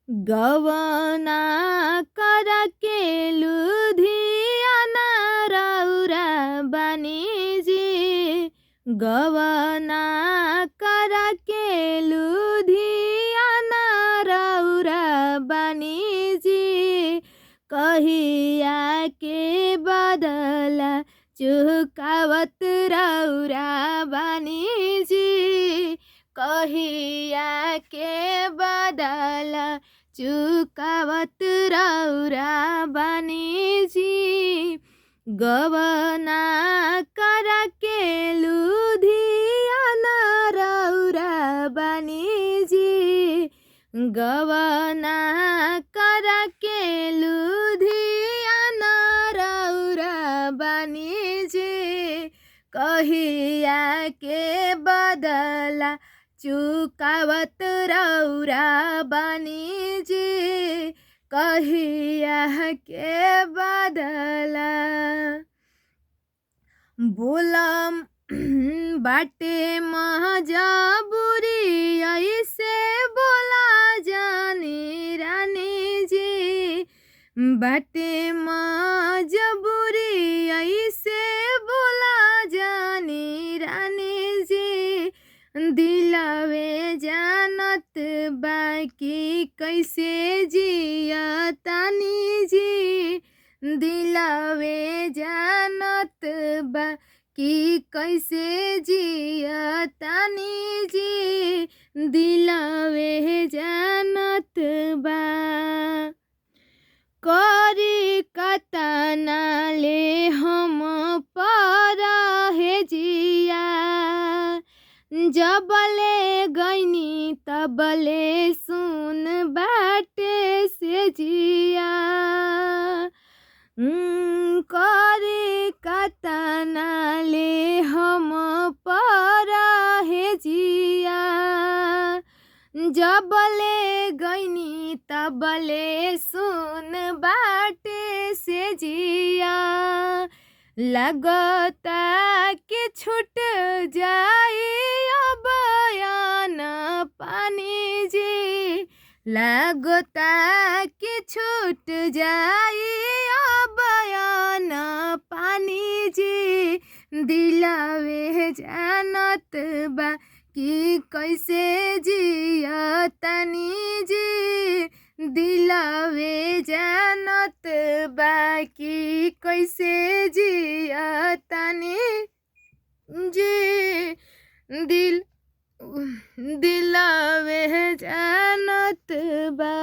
गवना करके लुधियाना रौरा बनीजी, गवना करके लुधियाना रौरा बनीजी, कहिया के बदला चुकावत रौरा बनीजी, कहिया के बदला चुकावत रौरा बनीजी, गवना करके लुधियाना रौरा बनीजी, गवना करके लुधियाना रौरा बनीजी, कहिया के बदला चुकावत रौरा बनीजी, कहिया के बदला। बोलम बाटे मजबूरी ऐसे बोला जानी रानी जी, बाटे मजबूरी ऐसे बोला जानी रानी जी, दिलवे जानत बाकी कैसे जिया तानी जी, दिलवे जानत बाकी कैसे जिया तानी जी, दिलवे जानत बा। करी कतनाले हम परहेजिया, जबले गईनी तबले सुन बाटे से जिया, करी कतनाले हम परहेजिया, जबले गईनी तबले सुन बाटे से जिया, लगता कि छूट जाई अब यान पानी जी, लगता कि छूट जाई अब यान पानी जी, दिलवे जानत बा कि कैसे जिया तनी जी, दिलवे जानत बा कि कैसे जिया तनी जी, दिलवे जानत बा।